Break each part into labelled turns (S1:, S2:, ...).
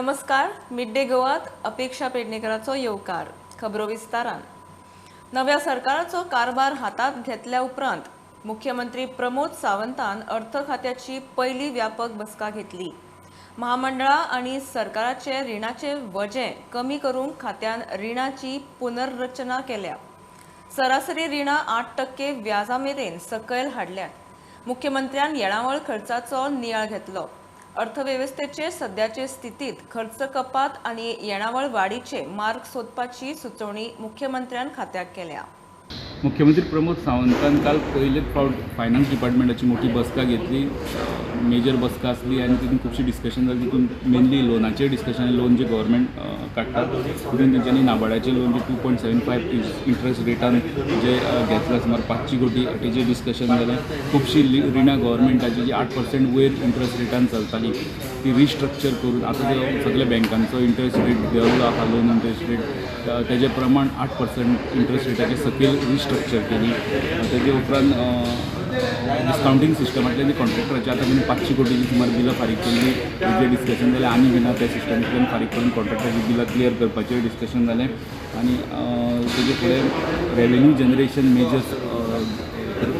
S1: नमस्कार. Mid day गोवात अपेक्षा पेडणेकराचो येवकार. खबरो विस्तारान. नव्या सरकाराचो कारभार हातात घेतल्या उपरांत मुख्यमंत्री प्रमोद सावंतान अर्थ खात्याची पहिली व्यापक बसका घेतली. महामंडळा आणि सरकाराचे रिणाचे वजे कमी करूंक खात्यान रिणाची पुनर्रचना केल्या. सरासरी रिणां 8% व्याजामेरेन सकयल हाडल्यात. मुख्यमंत्र्यान येणावळ खर्चाचो नियाळ घेतलो. अर्थव्यवस्थेचे सध्याचे स्थितीत खर्च कपात आणि येणावळ वाढीचे मार्ग सोदपाची सुचोवणी मुख्यमंत्र्यान खात्याक केल्या.
S2: मुख्यमंत्री प्रमोद सावंतान काल पहिलेच फावट फायनान्स डिपार्टमेंटाची मोठी बसका घेतली. मेजर बसका आसली आणि तितून खुबशी डिस्कशन जाली. तितून मेनली लोनाचेर डिस्कशन, लोन जे गव्हर्मेंट काडटा तितून तेंच्यांनी नाबार्डाचे लोन जे 2.75 इंट्रस्ट रेटान जे घेतला सुमार 500 कोटी तेजे डिस्कशन जालें. खुबशी रिणां गव्हर्मेंटाची जी 8% वयर इंट्रस्ट रेटान चलताली ती रिस्ट्रक्चर करून आतां ते सगळ्या बँकांचो इंट्रस्ट रेट देंवलो आहा. लोन इंट्रस्ट रेट तेजें प्रमाण 8% इंट्रस्ट रेटाचे सकयल रिस्ट्रक्चर केली. तेजे उपरांत डिस्काउंटींग सिस्टमांतल्यान कॉन्ट्रॅक्टराची आतां मेरेन 500 कोटीची सुमार बिलां फारीक केल्ली. तेजें डिस्कशन जालें. आनी बिना त्या सिस्टमांतल्यान फारीक करून कॉन्ट्रॅक्टराची बिलां क्लियर करपाचेर डिस्कशन जालें. आनी तेजे फुडें रेवेन्यू जनरेशन मेजर्स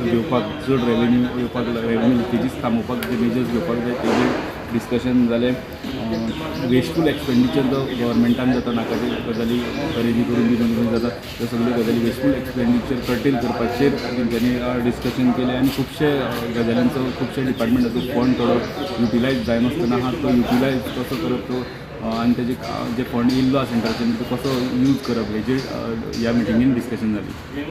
S2: घेवपाक, चड रेवेन्यू येवपाक, रेवेन्यू लिकेजीस थांबोवपाक जे मेजर्स घेवपाक जाय तेजेर डिस्कशन जालें. वेस्टफूल एक्सपेंडिचर जो गव्हर्मेंटान जाता नाका ते गजाली खरेदी करून दिवन जाता त्यो सगळ्यो गजाली वेस्टफूल एक्सपेंडिचर कर्टेल करपाचेर तेंच्यांनी डिस्कशन केलें. आनी खुबशे गजालींचो खुबशे डिपार्टमेंटाचो फंड थोडो युटिलायज जायनासतना आहा तो युटिलायज कसो करप तो आनी तेजे जे फंड येयल्लो आसा सेंटराच्यान तो कसो यूज करप हेजेर ह्या मिटिंगेन डिस्कशन जाली.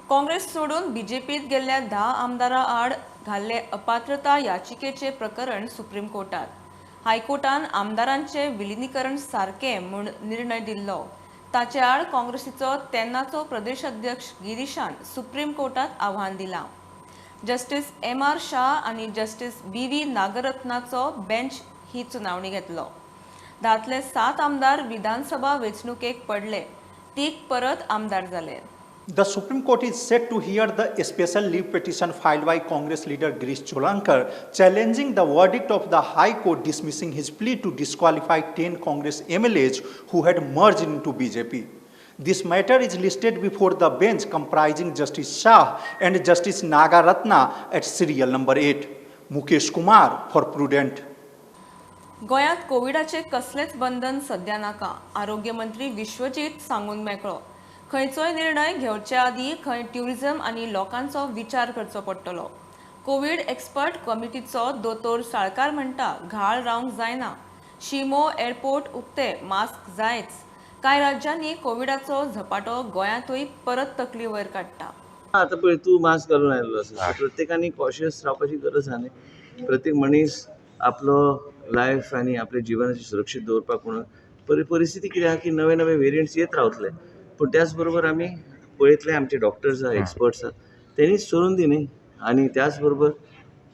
S1: काँग्रेस सोडून बीजेपीत गेल्ल्या 10 आमदारां आड घाल्ले अपात्रता याचिकेचे प्रकरण सुप्रीम कोर्टात. हायकोर्टान आमदारांचे विलिनीकरण सारके म्हूण निर्णय दिल्लो. ताचे आड काँग्रेसीचो तेन्नाचो प्रदेश अध्यक्ष गिरीशान सुप्रीम कोर्टात आव्हान दिलां. Justice M.R. शाह आनी जस्टीस B.V. नागरत्नाचो बेंच ही सुनावणी घेतलो. 10तले 7 आमदार विधानसभा वेंचणुकेक पडले. तीग परत आमदार जाले.
S3: The Supreme Court is set to hear the special leave petition filed by Congress leader Girish Cholankar challenging the verdict of the High Court dismissing his plea to disqualify 10 Congress MLAs who had merged into BJP. This matter is listed before the bench comprising Justice Shah and Justice Nagaratna at serial number 8. Mukesh Kumar for Prudent.
S1: गोंयांत कोविडाचे कसलेच बंधन सध्या नाका. आरोग्य मंत्री विश्वजीत सांगून मेकळो. खंयचोय निर्णय घेवचे आदीं खंय ट्युरिझम आनी लोकांचो विचार करचो पडटलो. कोविड एक्सपर्ट कमिटीचो दोतोर साळकार म्हणटा घाळ रावंक जायना. शिमो, एअरपोर्ट उक्ते, मास्क जायच. कांय राज्यांनी कोविडाचो झपाटो गोंयांतूय परत तकली वयर काडटा.
S4: आता पळय तूं मास्क घालून आयल्लो आसा. प्रत्येकानी कॉशियस रावपाची गरज आहा न्ही. प्रत्येक मनीस आपलो लायफ आनी आपल्या जिवनाची सुरक्षीत दवरपाक म्हणून परिस्थिती कितें आहा की नवे नवे वेरियंट्स येत रावतले. पूण त्याच बरोबर आमी पळयतले आमचे डॉक्टर्स आहा, एक्सपर्ट्स आहा तेणीच सोडून दी न्ही. आनी त्याच बरोबर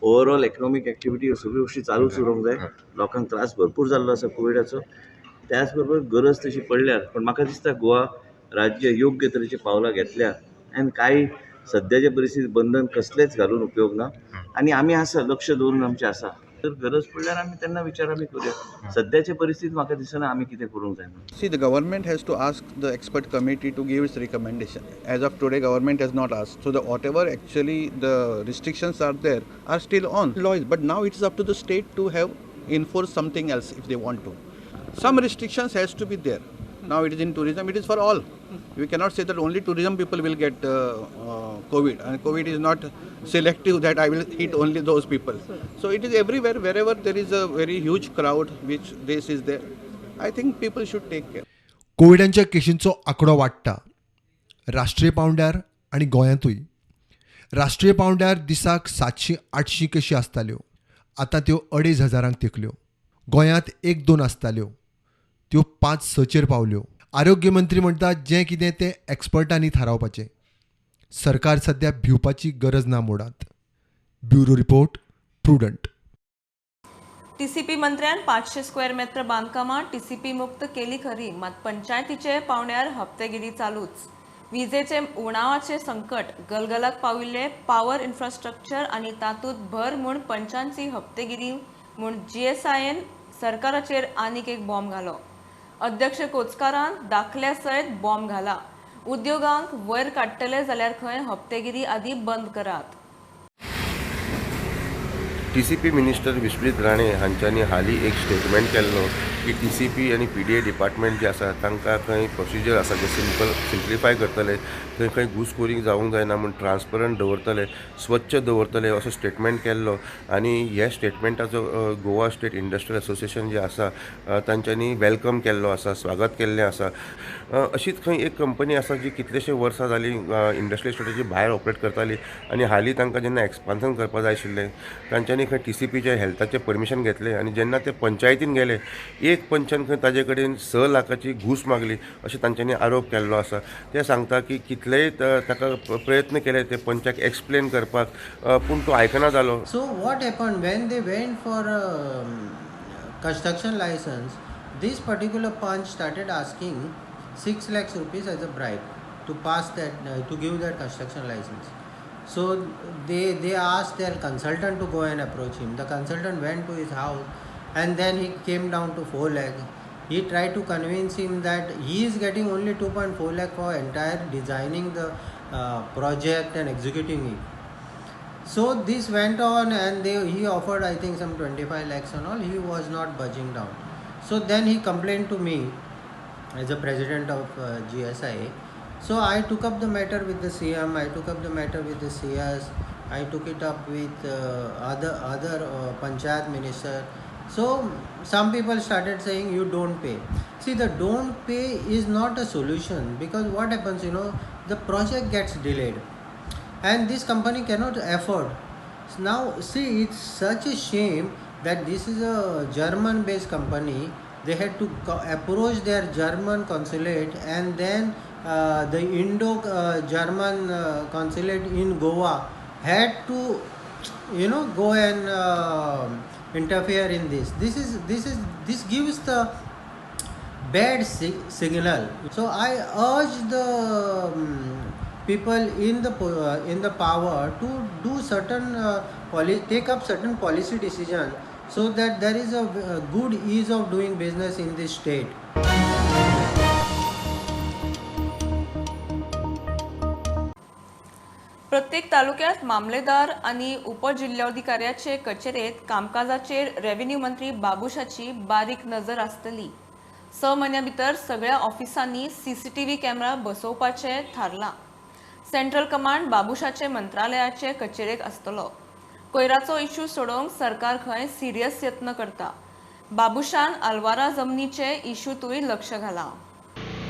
S4: ओवरऑल इकॉनॉमीक एक्टिविटी सगळ्यो गोश्टी चालूच उरूंक जाय. लोकांक त्रास भरपूर जाल्लो आसा कोविडाचो. त्याच बरोबर गरज तशी पडल्या. पण म्हाका दिसता गोवा राज्य योग्य तरेची पावलां घेतल्या आनी कांय सद्याचे परिस्थितीत बंधन कसलेच घालून उपयोग ना. आनी आमी आसा लक्ष दवरून आमचें आसा. तर गरज पडल्यार आमी तेन्ना विचार आमी करूया. सद्याचे परिस्थितीत म्हाका दिसना आमी कितें करूंक जायना.
S5: See, the government has to ask the expert committee to give its recommendation. As of today, government has not asked. So, whatever actually the restrictions are there are still on laws. But now it is up to the state to have enforce something else if they want to. Some restrictions has to be there. Now it is in tourism. It is for all. We cannot say that only tourism people will get COVID. And COVID is not selective that I will hit only those people. So it is everywhere. Wherever there is a very huge crowd, which this is there. I think people should take care.
S6: कोविडांच्या केशींचो आंकडो वाडटा. राष्ट्रीय पांवड्यार आनी गोंयांतूय. राष्ट्रीय पांवड्यार दिसाक 700-800 केशी आसताल्यो. आतां त्यो 2500 तेंकल्यो. गोंयांत 1-2 आसताल्यो. त्यो 5-6 पावल्यो. आरोग्य मंत्री म्हणटा जें कितें तें एक्सपर्टांनी थारावपाचें. सरकार सध्या भिवपाची गरज ना मोडात. Bureau report, prudent.
S1: टीसीपी मंत्र्यान 500 स्क्वेअर मीटर बांदकामां टीसीपी मुक्त केली खरी, मात पंचायतीचे पावण्यार हप्तेगिरी चालूच. विजेचे उणावाचे संकट गलगलाक पाविल्ले पॉवर इन्फ्रास्ट्रक्चर आनी तातूंत भर म्हूण पंचांची हप्तेगिरी म्हूण GSIन सरकाराचेर आनीक एक बॉम्ब घालो. अध्यक्ष कोचकारान दाखल्या सयत बॉम्ब घाला. उद्योगांक वयर काडटले जाल्यार खंय हप्तेगिरी आदी बंद करात.
S7: TCP मिनिस्टर विश्वजीत राणे हांच्यांनी हालीं एक स्टेटमेंट केल्लो की TCP आनी PDA डिपार्टमेंट जे आसा तांकां खंय प्रोसिजर आसा जे सिंप्लिफाय करतले, थंय खंय घुसखोरी जावंक जायना म्हूण ट्रान्सपरंट दवरतले, स्वच्छ दवरतले असो स्टेटमेंट केल्लो. आनी ह्या स्टेटमेंटाचो गोवा स्टेट इंडस्ट्रियल असोसिएशन जे आसा तांच्यांनी वेलकम केल्लो आसा, स्वागत केल्लें आसा. अशीच खंय एक कंपनी आसा जी कितलेशे वर्सां जालीं इंडस्ट्रियल स्टेटीची भायर ऑपरेट करताली आनी हालीं तांकां जेन्ना एक्सपान्सन करपा जाय आशिल्लें तांच्यांनी खंय TCPचे हेल्थाचें परमिशन घेतलें आनी जेन्ना ते पंचायतीन गेले एक पंचान खंय ताजे कडेन 6 लाखाची घूस मागली अशें तांच्यांनी आरोप केल्लो आसा. ते सांगता की कितलेय ताका प्रयत्न केले ते पंचाक एक्सप्लेन करपाक पूण तो आयकना जालो.
S8: So what happened when they went for construction license? This particular punch started asking 6 lakhs rupees as a bribe to pass that to give that construction license. So they asked their consultant to go and approach him. The consultant went to his house and then he came down to 4 lakh. He tried to convince him that he is getting only 2.4 lakh for entire designing the project and executing it. So this went on and he offered I think some 25 lakhs and all. He was not budging down. So then he complained to me as a president of GSI. So I took up the matter with the CM, I took up the matter with the CS, I took it up with other panchayat minister. So some people started saying you don't pay. See, the don't pay is not a solution, because what happens, the project gets delayed and this company cannot afford. Now see, it's such a shame that this is a German based company. They had to approach their German consulate, and then the Indo-German consulate in Goa had to go and interfere in this. This gives the bad signal. So I urge the people in the power to do certain take up certain policy decision so that there is a good ease of doing business in this state.
S1: प्रत्येक तालुक्यात मामलेदार आणि उपजिल्हाधिकाऱ्याचे कचेरेत कामकाजाचेर revenue मंत्री बाबुशाची बारीक नजर आसतली. 6 म्हयन्या भितर सगळ्या ऑफिसांनी CCTV कॅमेरा बसोवपाचे थारला. सेंट्रल कमांड बाबुशाचे मंत्रालयाचे कचेरेक आसतलो. कोयराचो इश्यू सोडोवंक सरकार खंय सिरियस यत्न करता. बाबुशान अलवारा जमनीचे इश्यूतूय लक्ष घाला.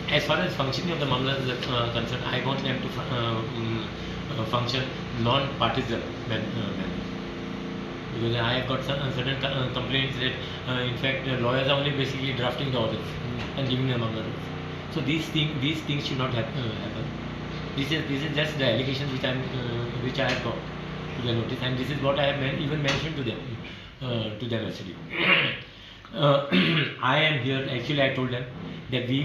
S9: As far as functioning of the Mamlas is concerned, I want them to function non-partisan manner. Because I have got certain complaints that in fact lawyers are only basically drafting the orders and giving them Mamla rules. So these things should not happen. This is just the allegations which I have got to their notice, and this is what I have even mentioned to them actually. I am here. Actually, I told them that we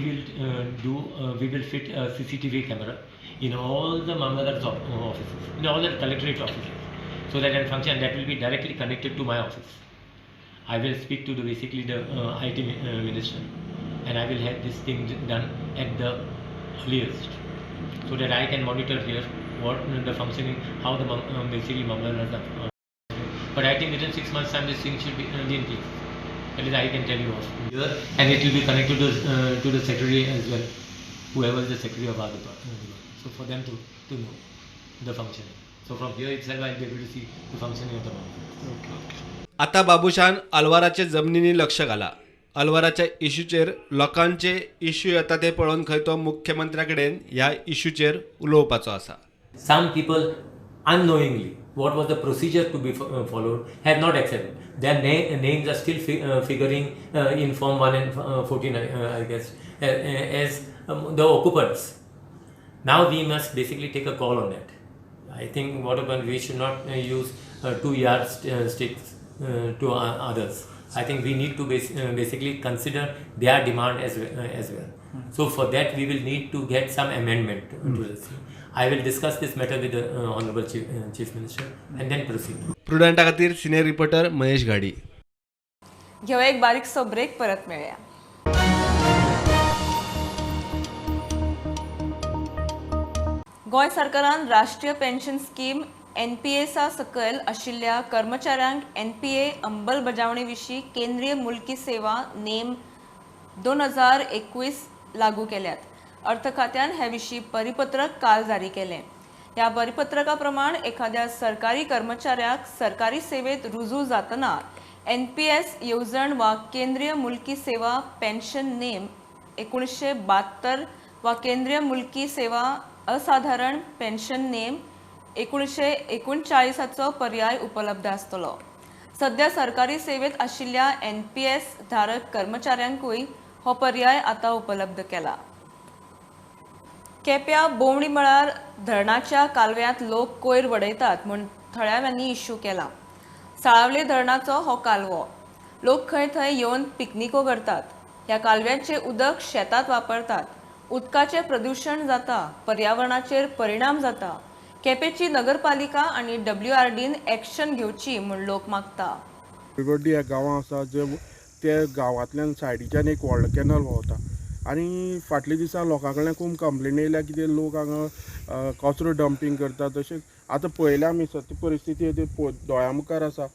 S9: will fit a CCTV camera in all the Mamladar's offices, in all the collectorate offices, so that can function. That will be directly connected to my office. I will speak to the IT minister, and I will have this thing done at the earliest, so that I can monitor here what the functioning, how the basically Mamladars are. But I think within 6 months' time, this thing should be in place. At least I can tell you here, and it will be connected to the secretary as well, whoever is the secretary of our department. So for them to know the functioning. So from here itself, I'll be able to see the functioning of the Mamladas.
S10: आता बाबुशान अलवाराचे जमनींनी लक्ष घाला. अलवाराच्या इश्यूचेर लोकांचे issue येता ते पळोवन खंय तो मुख्यमंत्र्या कडेन ह्या इश्यूचेर उलोवपाचो आसा.
S9: Some people unknowingly, what was the procedure to be followed, have not accepted. Their names are still figuring in Form 1 and 14, I guess, as the occupants. Now we must basically take a call on that. I think what about we should not use 2 yardsticks to others. I think we need to basically consider their demand as well. So for that we will need to get some amendment to this. I will discuss this matter with the Honorable Chief Minister and then proceed.
S10: प्रुडंटा खातीर senior reporter Mahesh गाडी.
S1: घेऊया एक बारीकसो break, परत मिळूया. गोंय सरकारान राष्ट्रीय pension scheme NPA सकयल आशिल्ल्या कर्मचाऱ्यांक NPA अंमलबजावणी विशीं केंद्रीय मुल्की सेवा नेम 2021 लागू केल्यात. अर्थ खात्यान हे विशीं परिपत्रक काल जारी केलें. ह्या परिपत्रका प्रमाण एखाद्या सरकारी कर्मचाऱ्याक सरकारी सेवेत रुजू जातना NPS येवजण वा केंद्रीय मुल्की सेवा पेन्शन नेम 1972 वा केंद्रीय मुल्की सेवा असाधारण पेन्शन नेम 1939 पर्याय उपलब्ध आसतलो. सध्या सरकारी सेवेत आशिल्ल्या NPS धारक कर्मचाऱ्यांकूय हो पर्याय आता उपलब्ध केला. केप्या बोवणी मळार धरणाच्या कालव्यांत लोक कोयर वडयतात म्हूण थळाव्यांनी इश्यू केला. साळावले धरणाचो हो कालवो. लोक खंय थंय येवन पिकनिको करतात. ह्या कालव्याचे उदक शेतात वापरतात. उदकाचे प्रदूषण जाता, पर्यावरणाचेर परिणाम जाता. केपेची नगरपालिका आणि WRDन एक्शन घेवची म्हूण लोक मागता.
S11: वेगवेगळी ह्या गांवां आसा जे त्या गांवांतल्यान सायडीच्यान एक व्हडलो कॅनल व्हांवता आनी फाटले दिसा लोकां कडल्यान खूब कंप्लेनी येयल्या की ते लोक हांगा कचरो डंपींग करतात. तशें आतां पळयल्या आमी सत्य परिस्थिती दोळ्या मुखार आसा.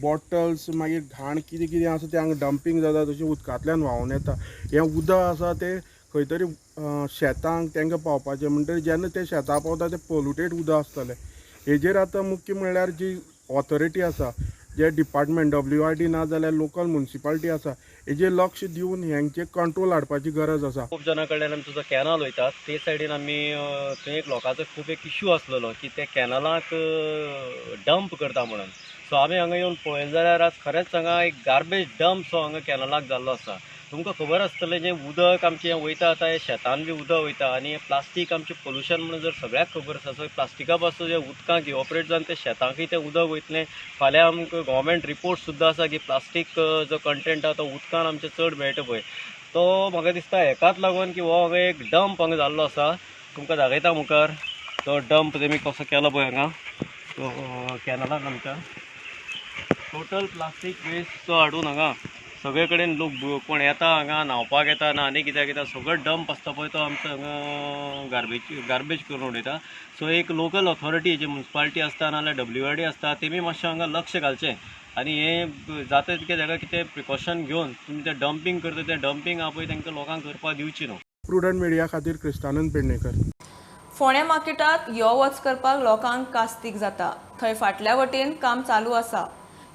S11: बॉटल्स मागीर घाण कितें कितें आसा तें हांगा डंपींग जाता, तशें उदकांतल्यान व्हांवून येता. हें उदक आसा तें खंय तरी शेतांक तांकां पावपाचें म्हणटकीर जेन्ना तें शेतां पावता तें पोल्युटेड उदक आसतलें. हेजेर आतां मुख्य म्हणल्यार जी ऑथॉरिटी आसा, जे डिपार्टमेंट WRD ना जाल्यार लोकल म्युनिसिपालिटी आसा, हेजेर लक्ष दिवन हेंचे कंट्रोल हाडपाची गरज आसा.
S12: खूब जाणां कडल्यान आमचो जो कॅनल वयता ते सायडीन आमी थंय एक लोकांचो खूब एक इश्यू आसलेलो की ते कॅनलाक डंप करता म्हणून. सो आमी हांगा येवन पळयलें जाल्यार आज खरेंच हांगा एक गार्बेज डंप सो हांगा कॅनलाक जाल्लो आसा. तुमकां खबर आसतलें जें उदक आमचें वयता आतां हें शेतान बी उदक वयता आनी हें प्लास्टीक आमचें पोल्युशन म्हणून जर सगळ्याक खबर आसा. सो प्लास्टिका पासून जें उदकांक इवॉपरेट जावन तें शेतांकय तें उदक वयतलें. फाल्यां आमकां गव्हर्मेंट रिपोर्ट सुद्दां आसा की प्लास्टीक जो कंटेंट आसा तो उदकान आमचें चड मेळटा पळय तो म्हाका दिसता हेकाच लागून की हो हांगा एक डंप हांगा जाल्लो आसा. तुमकां दाखयता मुखार तो डंप तेमी कसो केलो पळय हांगा तो कॅनलान आमच्या टोटल प्लास्टीक वेस्ट तो हाडून हांगा सगळे कडेन लोक कोण येता हांगा न्हांवपाक येता ना आनी कित्याक येता सगळो डंप आसता पळय तो आमचो हांगा गार्बेज करून उडयता. सो एक लोकल ऑथॉरिटी जी म्युनिसिपालिटी आसता नाजाल्यार WRD आसता तेमी मातशें हांगा लक्ष घालचें आनी हें जाता तितकें ताका कितें प्रिकॉशन घेवन तुमी तें डंपींग करता तें डंपींग आहा पळय तांकां लोकांक करपाक दिवची न्हू.
S11: प्रुडंट मिडिया खातीर क्रिस्तानंद पेडणेकर.
S1: फोंड्या मार्केटात यो वच करपाक लोकांक कास्तीक जाता. थंय फाटल्या वटेन काम चालू आसा.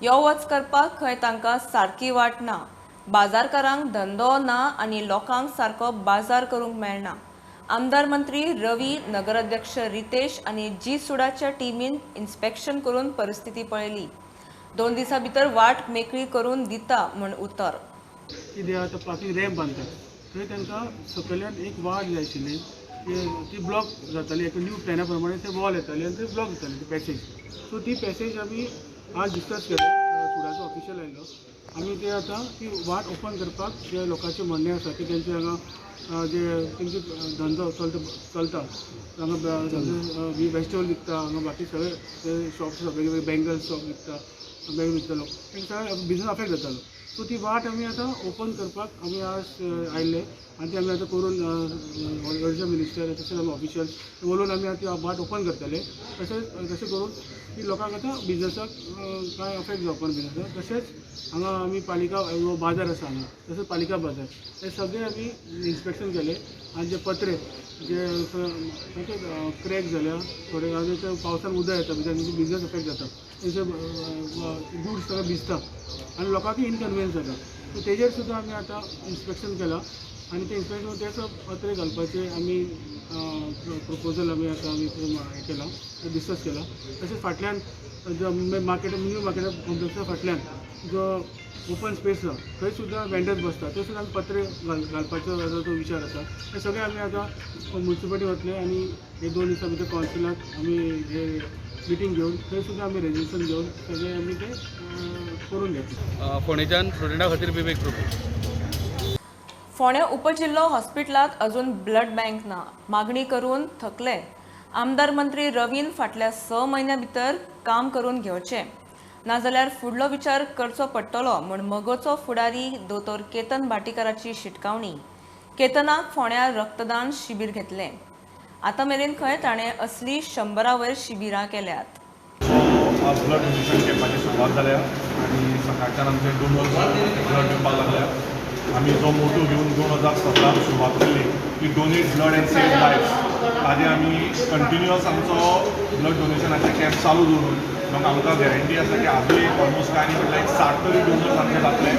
S1: यो वच करपाक खंय तांकां सारकी वाट ना. बाजारकारांक धंदो ना आनी लोकांक सारको बाजार करूंक मेळना. आमदार मंत्री रवी, नगराध्यक्ष रितेश आनी G सुडाच्या टिमीन इन्स्पेक्शन करून परिस्थिती पळयली. 2 दिसां भितर वाट मेकळी करून दिता म्हूण उतर.
S11: कितें आतां पार्किंग रॅम्प बांदतात थंय तांकां सकयल्यान एक वाट जाय आशिल्ली ती ब्लॉक जाताली. एक न्यू प्लॅना प्रमाणे ते वॉल येताले आनी ते ब्लॉक जाताले ती पॅसेज. सो ती पॅसेज आमी आज डिस्कस केलें. सुडाचो ऑफिशियल आयलो. आमी ते आतां ती वाट ओपन करपाक जे लोकांचें म्हणणें आसा की तेंचे हांगा जे तेंचे धंदो चलता हांगा वेजिटेबल विकता हांगा बाकी सगळे ते शॉप्स वेगवेगळे बँगल्स शॉप विकता बँग विकतालो तांकां सगळ्या बिजनस अफेक्ट जातालो. सो ती वाट आमी आतां ओपन करपाक आमी आज आयिल्ले आनी ती आमी आतां करून अर्ज मिनिस्टर तशेंच आमी ऑफिशियल्स उलोवन आमी आतां वाट ओपन करतले. तशें करून की लोकांक आतां बिजनसाक कांय अफेक्ट जावपा ना बिजनसाक. तशेंच हांगा आमी पालिका बाजार आसा हांगा तशेंच पालिका बाजार हे सगळे आमी इन्स्पेक्शन केले आनी जे पत्रे जे क्रॅक जाल्या थोडे ते पावसान उदक येता भितर तेंचे बिजनस अफेक्ट जाता. तेंचे गुड्स सगळे भिजता आनी लोकांकूय इनकन्विनियन्स जाता. सो तेजेर सुद्दां आमी आतां इन्स्पेक्शन केलां आनी ते इन्स्पेक्शन ते पत्रे घालपाचे आमी प्रपोजल आमी आतां आमी हें केलां डिस्कस केलां. तशेंच फाटल्यान जो मार्केट न्यू मार्केट कॉम्प्लेक्सा फाटल्यान जो ओपन स्पेस आसा थंय सुद्दां वेंडर्स बसता थंय सुद्दां आमी पत्रे घालपाचो जो विचार आसा ते सगळे आमी आतां म्युनिसिपालिटी वतले आनी हे 2 दिसां भितर कावन्सिलाक आमी हे मिटींग घेवन थंय सुद्दां आमी रेजल्युशन घेवन सगळे आमी ते करून घेतले.
S2: फोंडेच्यान स्टुडंटा खातीर विवेक प्रभू.
S1: फोंड्या उपजिल्लो हॉस्पिटलांत अजून ब्लड बँक ना. मागणी करून थकले. आमदार मंत्री रवीन फाटल्या 6 म्हयन्यां भितर काम करून घेवचें. नाजाल्यार फुडलो विचार करचो पडटलो म्हूण मगोचो फुडारी दोतोर केतन भाटीकाराची शिटकावणी. केतनाक फोंड्यार रक्तदान शिबीर घेतलें. आतां मेरेन खंय ताणें असली 100 वयर शिबिरां केल्यात.
S13: आज ब्लड डोनेशन कॅम्पाची सुरवात जाल्या आनी सकाळच्यान आमचे डोनर्स ब्लड दिवपाक लागल्या. आमी जो मोटो घेवन 2017 सुरवात केल्ली की डोनेट ब्लड एंड सेव लायफ्स, ताजे आमी कंटिन्युअस आमचो ब्लड डोनेशनाचे कॅम्प चालू दवरून मग आमकां गॅरंटी आसा की आजूय ऑलमोस्ट कांय न्ही म्हटल्यार 60 तरी डोनर्स आमचे जातले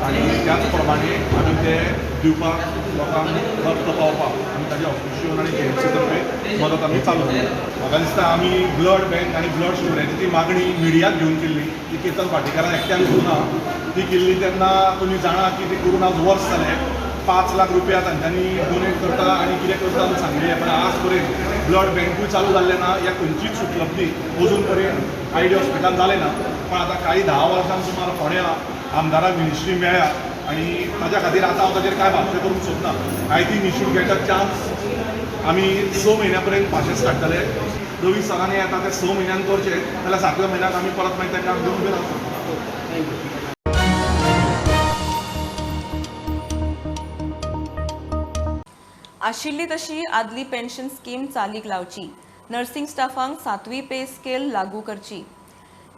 S13: आनी त्याच प्रमाणे आमी ते दिवपाक लोकांक रक्त पावपाक आमी ताजे ऑफिशियल आनी केएमसी तर्फे मदत आमी चालू केली. म्हाका दिसता आमी ब्लड बँक आनी ब्लड स्टोरेजाची ती मागणी मिडियाक घेवन केल्ली ती केतन भाटीकारान एकट्यान करूना. ती केल्ली तेन्ना तुमी जाणा की ती करून आज वर्स जालें. 5 लाख रुपया तांच्यांनी डोनेट करता आनी कितें करता म्हूण सांगलें. पण आज पर्यंत ब्लड बँकूय चालू जाल्लें ना. ह्या खंयचीच उपलब्धी अजून पर्यंत आयडी हॉस्पिटलान जालें ना. पण आतां काही 10 वर्सां सुमार फोंड्या आमदाराक मिनिस्ट्री मेळ्ळ्या आनी ताच्या खातीर आतां हांव ताचेर कांय भाश्य करूंक सोदना. I think he should get a chance. आमी 6 म्हयन्या पर्यंत पाशेस काडटले. 24 सरांनी येता ते 6 म्हयन्यान करचे जाल्यार 7व्या म्हयन्याक आमी परत मागीर तें काम घेवन गेलो.
S1: आशिल्ली तशी आदली पेन्शन स्कीम चालीक लावची. नर्सिंग स्टाफांक 7वी पे स्केल लागू करची.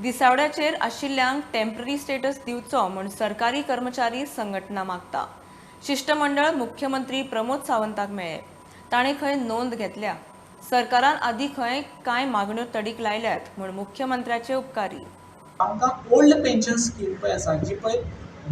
S1: दिसावड्याचेर आशिल्ल्यांक टेम्पररी स्टेटस दिवचो म्हूण सरकारी कर्मचारी संघटना मागता. शिष्टमंडळ मुख्यमंत्री प्रमोद सावंताक मेळ्ळे. ताणें खंय नोंद घेतल्या. सरकारान आदीं खंय कांय मागण्यो तडीक लायल्यात म्हूण मुख्यमंत्र्याचे उपकारी.
S14: आमकां ओल्ड पेन्शन स्कीम पळय आसा जी पळय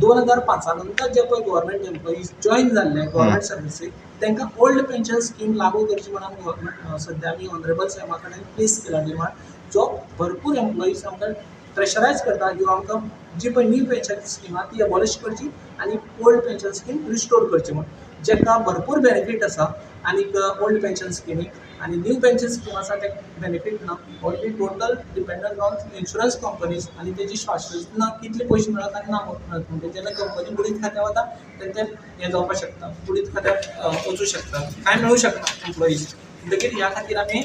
S14: 2005 नंतर जे पळय गव्हर्मेंट एम्प्लॉईज जॉईन जाल्ले गव्हर्मेंट सर्विसीक तांकां ओल्ड पेन्शन स्कीम लागू करची म्हणून गव्हर्मेंट सद्या आमी ऑनरेबल साहेबा कडेन प्लेस केला डिमांड. जो भरपूर एम्प्लॉईज आमकां प्रेशरायज करता की आमकां जी पळय न्यू पेन्शन स्कीम आहा ती एबॉलिश करची आनी ओल्ड पेन्शन स्कीम रिस्टोर करची म्हणून. जेका भरपूर बेनिफीट आसा आनीक ओल्ड पेन्शन स्किमीक आनी न्यू पेन्शन स्कीम आसा ते बेनिफीट ना. Only total dependent on insurance companies आनी तेजी शाश्वतना कितले पयशे मेळत आनी ना मेळत. म्हणजे जेन्ना कंपनी बुडीत खात्याक वता तेन्ना हें जावपाक शकता, बुडीत खात्याक वचूं शकता, कांय मेळूं शकना एम्प्लॉईज. म्हणटकीर ह्या खातीर आमी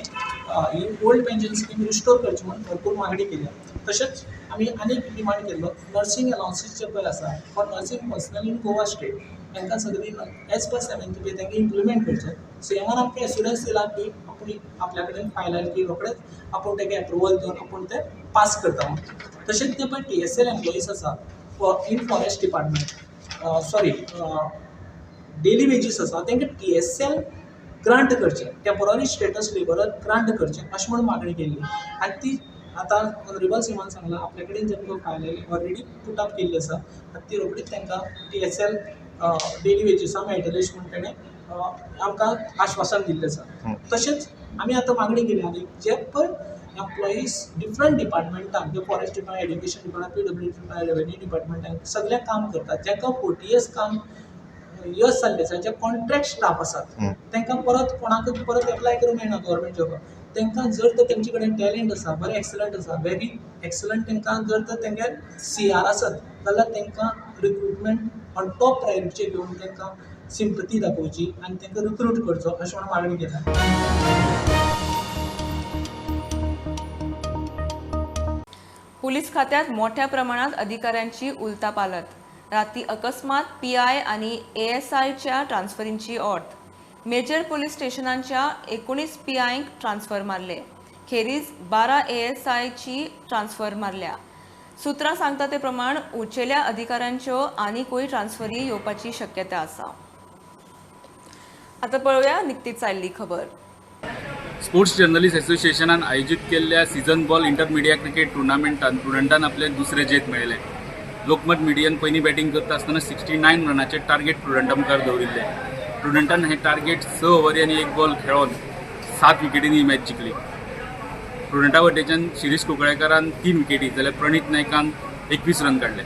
S14: ही ओल्ड पेन्शन स्कीम रिस्टोर करची म्हणून भरपूर मागणी केल्या. तशेंच आमी आनी एक डिमांड केल्लो नर्सिंग अलावन्सीस जे पळय आसा for nursing personal in Goa state तांकां सगळी एज पर 7th पे तांकां इम्प्लिमेंट करचें. सीएमान आमकां एश्युरन्स दिला की आपूण आपल्या कडेन फायल आयली की रोखडेंच आपूण ताका एप्रुवल दिवन आपूण तें पास करता म्हणून. तशेंच ते पळय TSL एम्प्लॉईज आसा in forest department sorry daily wages आसा तांकां TSL ग्रांट करचें, टेम्पररी स्टेटस लेबरर ग्रांट करचें अशें म्हणून मागणी केल्ली. आनी ती आतां ऑनरेबल सीमान सांगलां आपल्या कडेन जे पळय file oily already put up केल्ली आसा. ती रोखडीच तांकां TSL डेली वेजीसां मेळटली अशें म्हणून ताणें आमकां आश्वासन दिल्लें आसा. तशेंच आमी आतां मागणी केली आनी जे पळय एम्प्लॉईज डिफरंट डिपार्टमेंटान जे forest department, education department, PWD department, revenue डिपार्टमेंटान सगळ्या काम करतात. जेका 40 years काम यस जाल्ले आसा, जे कॉन्ट्रॅक्ट स्टाफ आसात तांकां परत कोणाकूच परत एप्लाय करूंक मेळना गव्हर्मेंट जॉबाक. तांकां जर तर तेंचे कडेन टॅलंट आसा, बरें एक्सलंट आसा, व्हेरी एक्सलंट, तांकां जर तर तेंगे CR आसत जाल्यार तांकां रिक्रुटमेंट ऑन टॉप प्रायोरिटीचेर घेवन तांकां सिंपथी दाखोवची आनी तांकां रिक्रूट करचो अशें म्हणून मागणी केल्या.
S1: पुलीस खात्यांत मोठ्या प्रमाणात अधिकाऱ्यांची उलथापालथ. राती अकस्मात PI आनी ASIच्या ट्रान्सफरींची ऑर्थ. मेजर पोलीस स्टेशनांच्या 19 PIंक ट्रान्सफर मारले. खेरीज 12 ASIची ट्रान्सफर मारल्या. सुत्रां सांगता ते प्रमाण उंचेल्या अधिकाऱ्यांच्यो आनीकूय ट्रान्सफरी येवपाची शक्यता आसा. आतां पळोवया निकतीच आयिल्ली खबर.
S2: स्पोर्ट्स जर्नलिस्ट असोसिएशनान आयोजीत केल्ल्या सीझन बॉल इंटरमिडिएट क्रिकेट टुर्नामेंटान प्रुडंटान आपले दुसरे जेत मेळयले. लोकमत मिडियान पयलीं बॅटिंग करता आसतना 69 रनाचे टार्गेट प्रुडंटा मुखार दवरिल्ले. प्रुडंटान हे टार्गेट 6 ओव्हरी आनी 1 बॉल खेळोन 7 विकेटींनी ही मॅच जिखली. प्रुडंटा वटेच्यान शिरीश कुंकळेकारान 3 विकेटी जाल्यार प्रणीत नायकान 21 रन काडले.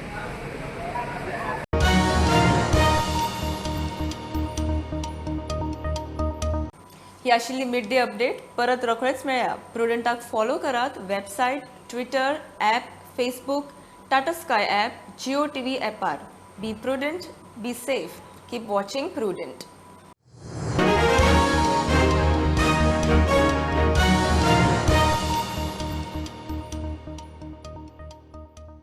S1: ही आशिल्ली मिड डे अपडेट. परत रोखडेच मेळया. प्रुडंटाक फॉलो करात. Website, Twitter, app, Facebook, Tata Sky app, Jio TV ॲपार. Be Prudent, be safe, keep watching prudent.